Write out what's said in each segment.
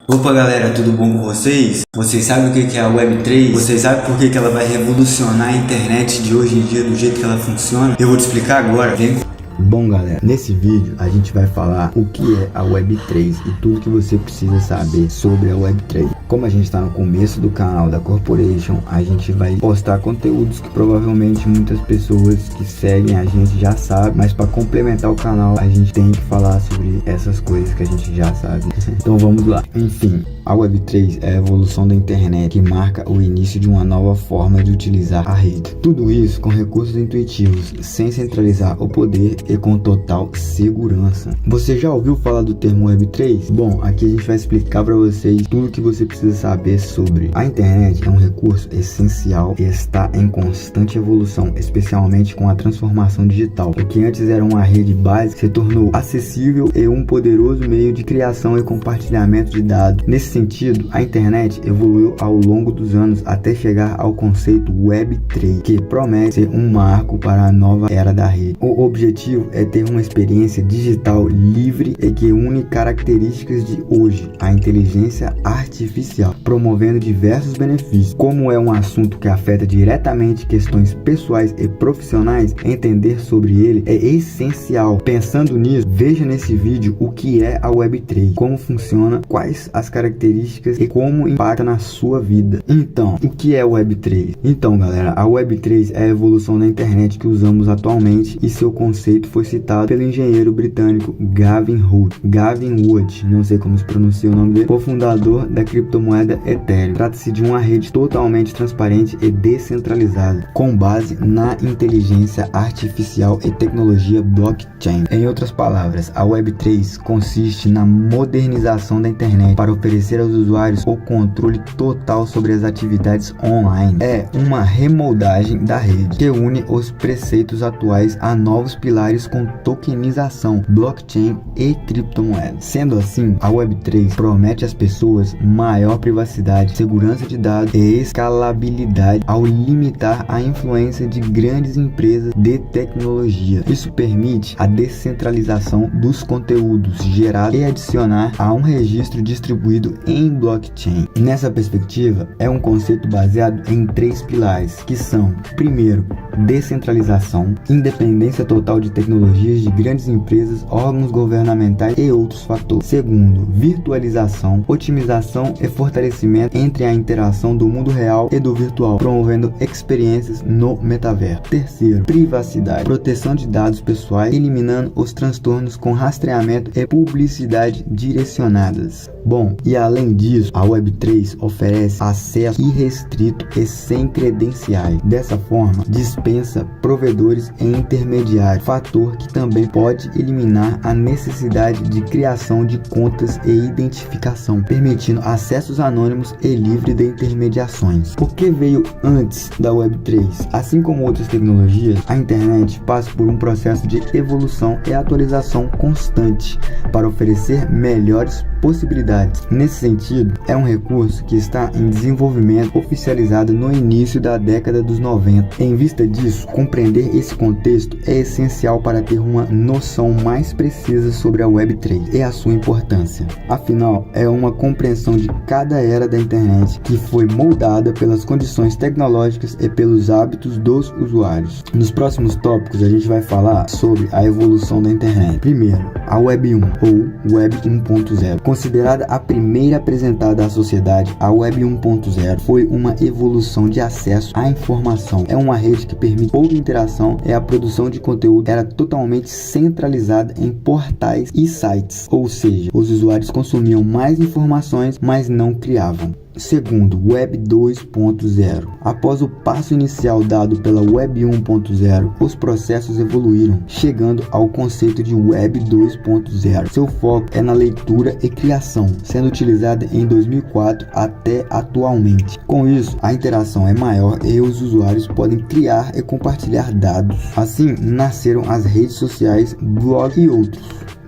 Opa galera, tudo bom com vocês? Vocês sabem o que é a Web3? Vocês sabem por que ela vai revolucionar a internet de hoje em dia do jeito que ela funciona? Eu vou te explicar agora, vem. Bom galera, nesse vídeo a gente vai falar o que é a Web3 e tudo que você precisa saber sobre a Web3. Como a gente está no começo do canal da Corporation, a gente vai postar conteúdos que provavelmente muitas pessoas que seguem a gente já sabem, mas para complementar o canal a gente tem que falar sobre essas coisas que a gente já sabe. Então vamos lá. Enfim, a Web3 é a evolução da internet que marca o início de uma nova forma de utilizar a rede. Tudo isso com recursos intuitivos, sem centralizar o poder e com total segurança. Você já ouviu falar do termo Web3? Bom, aqui a gente vai explicar para vocês tudo que você precisa saber sobre. A internet é um recurso essencial e está em constante evolução, especialmente com a transformação digital. O que antes era uma rede básica se tornou acessível e um poderoso meio de criação e compartilhamento de dados. Nesse sentido, a internet evoluiu ao longo dos anos até chegar ao conceito Web3, que promete ser um marco para a nova era da rede. O objetivo é ter uma experiência digital livre e que une características de hoje, a inteligência artificial, promovendo diversos benefícios. Como é um assunto que afeta diretamente questões pessoais e profissionais, entender sobre ele é essencial. Pensando nisso, veja nesse vídeo o que é a Web3, como funciona, quais as características e como impacta na sua vida. Então, o que é a Web3? Então galera, a Web3 é a evolução da internet que usamos atualmente e seu conceito foi citado pelo engenheiro britânico Gavin Wood, não sei como se pronuncia o nome dele, cofundador da criptomoeda Ethereum. Trata-se de uma rede totalmente transparente e descentralizada, com base na inteligência artificial e tecnologia blockchain. Em outras palavras, a Web3 consiste na modernização da internet para oferecer aos usuários o controle total sobre as atividades online. É uma remoldagem da rede que une os preceitos atuais a novos pilares com tokenização, blockchain e criptomoedas. Sendo assim, a Web3 promete às pessoas maior privacidade, segurança de dados e escalabilidade ao limitar a influência de grandes empresas de tecnologia. Isso permite a descentralização dos conteúdos gerados e adicionar a um registro distribuído em blockchain. Nessa perspectiva, é um conceito baseado em 3 pilares, que são: primeiro, descentralização, independência total de tecnologias de grandes empresas, órgãos governamentais e outros fatores. Segundo, virtualização, otimização e fortalecimento entre a interação do mundo real e do virtual, promovendo experiências no metaverso. Terceiro, privacidade, proteção de dados pessoais, eliminando os transtornos com rastreamento e publicidade direcionadas. Bom, e além disso, a Web3 oferece acesso irrestrito e sem credenciais. Dessa forma, dispensa provedores e intermediários, fator que também pode eliminar a necessidade de criação de contas e identificação, permitindo acessos anônimos e livre de intermediações. O que veio antes da Web3? Assim como outras tecnologias, a internet passa por um processo de evolução e atualização constante para oferecer melhores possibilidades. Nesse sentido, é um recurso que está em desenvolvimento oficializado no início da década dos 90. Em vista disso, compreender esse contexto é essencial para ter uma noção mais precisa sobre a Web3 e a sua importância. Afinal, é uma compreensão de cada era da internet que foi moldada pelas condições tecnológicas e pelos hábitos dos usuários. Nos próximos tópicos, a gente vai falar sobre a evolução da internet. Primeiro, a Web 1 ou Web 1.0. Considerada a primeira apresentada à sociedade, a Web 1.0 foi uma evolução de acesso à informação. É uma rede que permite pouca interação e a produção de conteúdo era totalmente centralizada em portais e sites, ou seja, os usuários consumiam mais informações, mas não criavam. Segundo, Web 2.0. Após o passo inicial dado pela Web 1.0, os processos evoluíram, chegando ao conceito de Web 2.0. Seu foco é na leitura e criação, sendo utilizada em 2004 até atualmente. Com isso, a interação é maior e os usuários podem criar e compartilhar dados. Assim, nasceram as redes sociais, blogs e outros.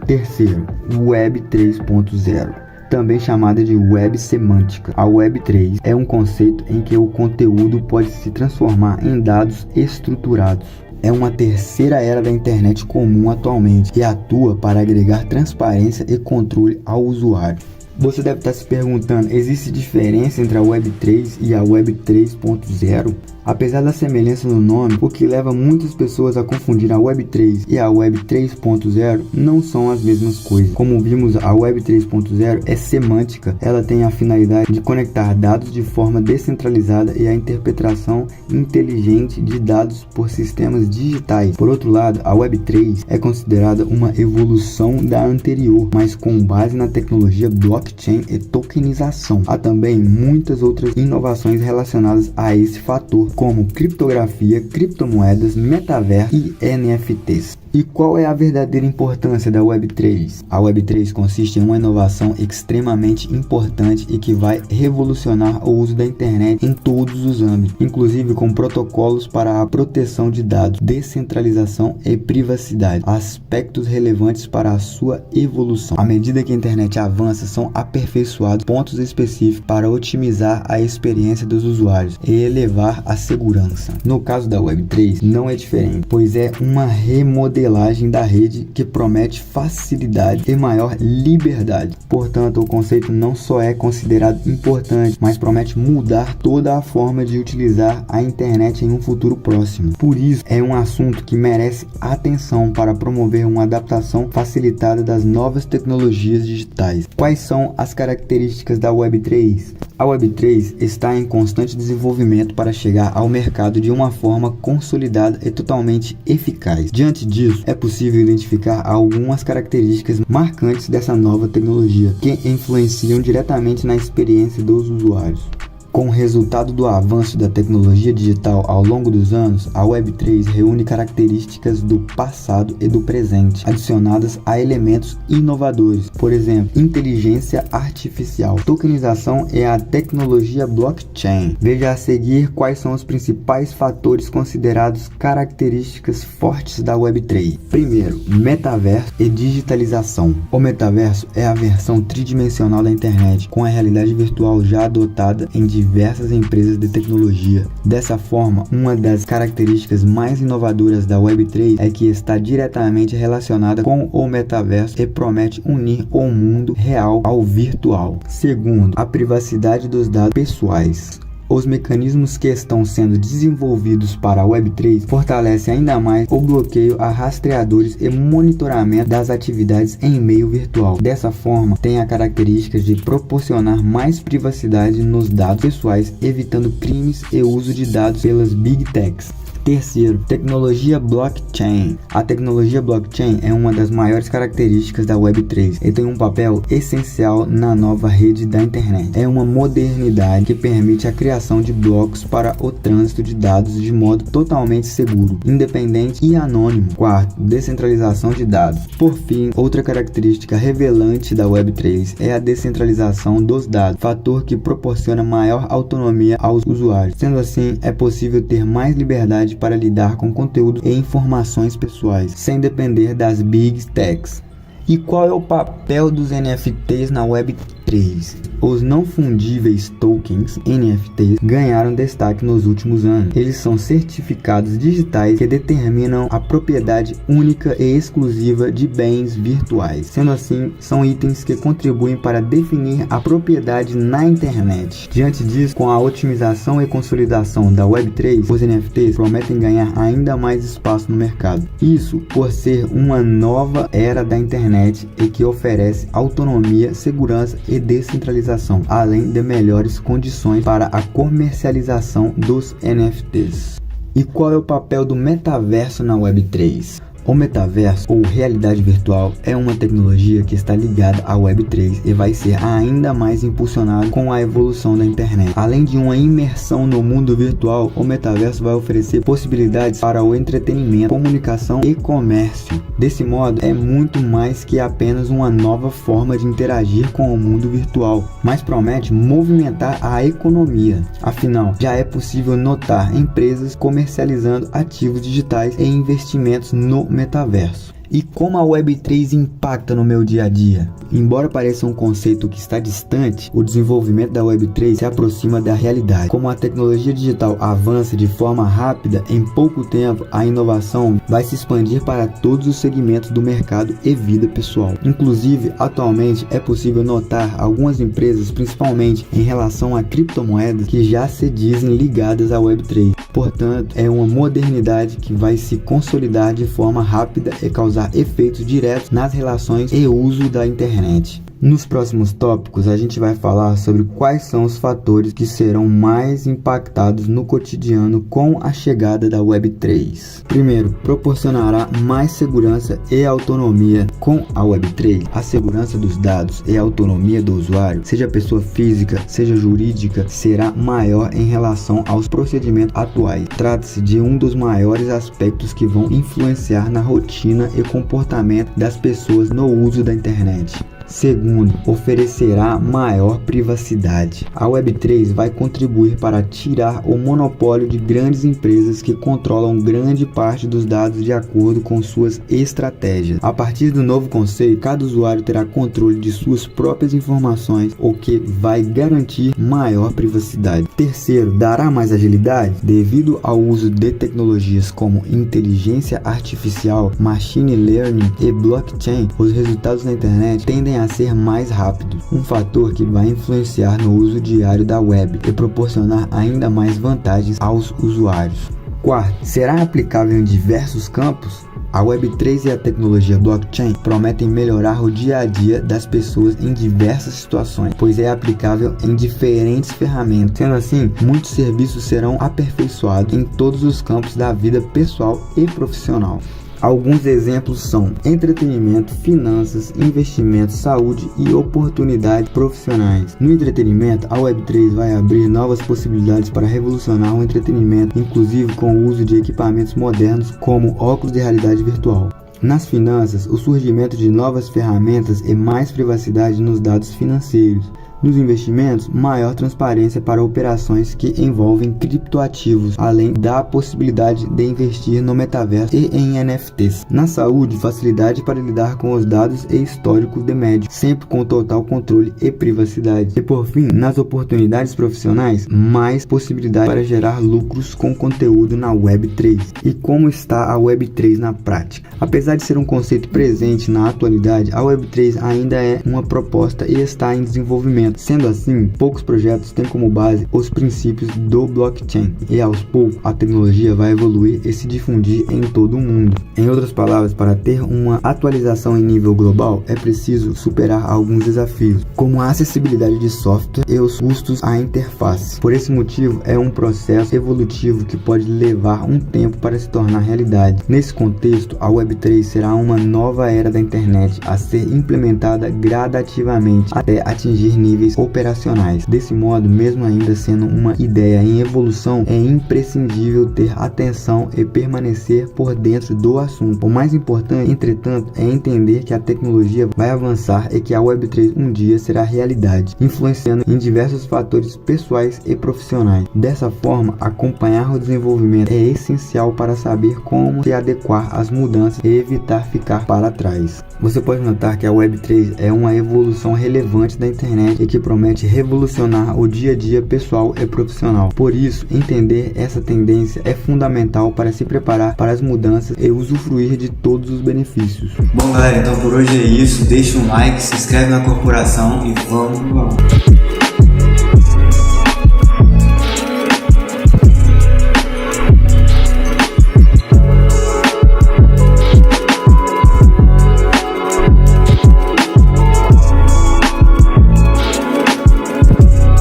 Terceiro, Web 3.0. Também chamada de web semântica. A Web3 é um conceito em que o conteúdo pode se transformar em dados estruturados. É uma terceira era da internet comum atualmente e atua para agregar transparência e controle ao usuário. Você deve estar se perguntando, existe diferença entre a Web 3 e a Web 3.0? Apesar da semelhança no nome, o que leva muitas pessoas a confundir a Web 3 e a Web 3.0 não são as mesmas coisas. Como vimos, a Web 3.0 é semântica, ela tem a finalidade de conectar dados de forma descentralizada e a interpretação inteligente de dados por sistemas digitais. Por outro lado, a Web 3 é considerada uma evolução da anterior, mas com base na tecnologia blockchain e tokenização. Há também muitas outras inovações relacionadas a esse fator, como criptografia, criptomoedas, metaverso e NFTs. E qual é a verdadeira importância da Web 3? A Web 3 consiste em uma inovação extremamente importante e que vai revolucionar o uso da internet em todos os âmbitos, inclusive com protocolos para a proteção de dados, descentralização e privacidade, aspectos relevantes para a sua evolução. À medida que a internet avança, são aperfeiçoados pontos específicos para otimizar a experiência dos usuários e elevar a segurança. No caso da Web 3, não é diferente, pois é uma remodelagem da rede que promete facilidade e maior liberdade. Portanto, o conceito não só é considerado importante, mas promete mudar toda a forma de utilizar a internet em um futuro próximo. Por isso, é um assunto que merece atenção para promover uma adaptação facilitada das novas tecnologias digitais. Quais são as características da Web 3? A Web 3 está em constante desenvolvimento para chegar ao mercado de uma forma consolidada e totalmente eficaz. Diante disso, é possível identificar algumas características marcantes dessa nova tecnologia que influenciam diretamente na experiência dos usuários. Com o resultado do avanço da tecnologia digital ao longo dos anos, a Web 3 reúne características do passado e do presente, adicionadas a elementos inovadores, por exemplo, inteligência artificial, tokenização e a tecnologia blockchain. Veja a seguir quais são os principais fatores considerados características fortes da Web 3. Primeiro, metaverso e digitalização. O metaverso é a versão tridimensional da internet, com a realidade virtual já adotada em diversas empresas de tecnologia. Dessa forma, uma das características mais inovadoras da Web 3 é que está diretamente relacionada com o metaverso e promete unir o mundo real ao virtual. Segundo, a privacidade dos dados pessoais. Os mecanismos que estão sendo desenvolvidos para a Web 3 fortalecem ainda mais o bloqueio a rastreadores e monitoramento das atividades em meio virtual. Dessa forma, tem a característica de proporcionar mais privacidade nos dados pessoais, evitando crimes e uso de dados pelas Big Techs. Terceiro, tecnologia blockchain. A tecnologia blockchain é uma das maiores características da Web 3 e tem um papel essencial na nova rede da internet. É uma modernidade que permite a criação de blocos para o trânsito de dados de modo totalmente seguro, independente e anônimo. Quarto, descentralização de dados. Por fim, outra característica revelante da Web 3 é a descentralização dos dados, fator que proporciona maior autonomia aos usuários. Sendo assim, é possível ter mais liberdade para lidar com conteúdo e informações pessoais, sem depender das Big Techs. E qual é o papel dos NFTs na Web 3? Os não fundíveis tokens, NFTs, ganharam destaque nos últimos anos. Eles são certificados digitais que determinam a propriedade única e exclusiva de bens virtuais. Sendo assim, são itens que contribuem para definir a propriedade na internet. Diante disso, com a otimização e consolidação da Web 3, os NFTs prometem ganhar ainda mais espaço no mercado. Isso por ser uma nova era da internet e que oferece autonomia, segurança e descentralização, além de melhores condições para a comercialização dos NFTs. E qual é o papel do metaverso na Web 3? O metaverso, ou realidade virtual, é uma tecnologia que está ligada à Web 3 e vai ser ainda mais impulsionado com a evolução da internet. Além de uma imersão no mundo virtual, o metaverso vai oferecer possibilidades para o entretenimento, comunicação e comércio. Desse modo, é muito mais que apenas uma nova forma de interagir com o mundo virtual, mas promete movimentar a economia. Afinal, já é possível notar empresas comercializando ativos digitais e investimentos no metaverso. E como a Web3 impacta no meu dia a dia? Embora pareça um conceito que está distante, o desenvolvimento da Web3 se aproxima da realidade. Como a tecnologia digital avança de forma rápida, em pouco tempo a inovação vai se expandir para todos os segmentos do mercado e vida pessoal. Inclusive, atualmente é possível notar algumas empresas, principalmente em relação a criptomoedas, que já se dizem ligadas à Web3. Portanto, é uma modernidade que vai se consolidar de forma rápida e causar efeitos diretos nas relações e uso da internet. Nos próximos tópicos, a gente vai falar sobre quais são os fatores que serão mais impactados no cotidiano com a chegada da Web3. Primeiro, proporcionará mais segurança e autonomia. Com a Web3, a segurança dos dados e a autonomia do usuário, seja pessoa física, seja jurídica, será maior em relação aos procedimentos atuais. Trata-se de um dos maiores aspectos que vão influenciar na rotina e comportamento das pessoas no uso da internet. Segundo, oferecerá maior privacidade. A Web3 vai contribuir para tirar o monopólio de grandes empresas que controlam grande parte dos dados de acordo com suas estratégias. A partir do novo conceito, cada usuário terá controle de suas próprias informações, o que vai garantir maior privacidade. Terceiro, dará mais agilidade. Devido ao uso de tecnologias como inteligência artificial, machine learning e blockchain, os resultados na internet tendem a ser mais rápidos, um fator que vai influenciar no uso diário da web e proporcionar ainda mais vantagens aos usuários. Quarto, será aplicável em diversos campos? A Web3 e a tecnologia blockchain prometem melhorar o dia a dia das pessoas em diversas situações, pois é aplicável em diferentes ferramentas. Sendo assim, muitos serviços serão aperfeiçoados em todos os campos da vida pessoal e profissional. Alguns exemplos são entretenimento, finanças, investimentos, saúde e oportunidades profissionais. No entretenimento, a Web3 vai abrir novas possibilidades para revolucionar o entretenimento, inclusive com o uso de equipamentos modernos como óculos de realidade virtual. Nas finanças, o surgimento de novas ferramentas e mais privacidade nos dados financeiros. Nos investimentos, maior transparência para operações que envolvem criptoativos, além da possibilidade de investir no metaverso e em NFTs. Na saúde, facilidade para lidar com os dados e históricos de médicos, sempre com total controle e privacidade. E por fim, nas oportunidades profissionais, mais possibilidade para gerar lucros com conteúdo na Web3. E como está a Web3 na prática? Apesar de ser um conceito presente na atualidade, a Web3 ainda é uma proposta e está em desenvolvimento. Sendo assim, poucos projetos têm como base os princípios do blockchain e aos poucos a tecnologia vai evoluir e se difundir em todo o mundo. Em outras palavras, para ter uma atualização em nível global é preciso superar alguns desafios, como a acessibilidade de software e os custos à interface. Por esse motivo, é um processo evolutivo que pode levar um tempo para se tornar realidade. Nesse contexto, a Web3 será uma nova era da internet a ser implementada gradativamente até atingir níveis operacionais. Desse modo, mesmo ainda sendo uma ideia em evolução, é imprescindível ter atenção e permanecer por dentro do assunto. O mais importante, entretanto, é entender que a tecnologia vai avançar e que a Web3 um dia será realidade, influenciando em diversos fatores pessoais e profissionais. Dessa forma, acompanhar o desenvolvimento é essencial para saber como se adequar às mudanças e evitar ficar para trás. Você pode notar que a Web3 é uma evolução relevante da internet e que promete revolucionar o dia a dia pessoal e profissional. Por isso, entender essa tendência é fundamental para se preparar para as mudanças e usufruir de todos os benefícios. Bom, galera, então por hoje é isso. Deixa um like, se inscreve na corporação e vamos!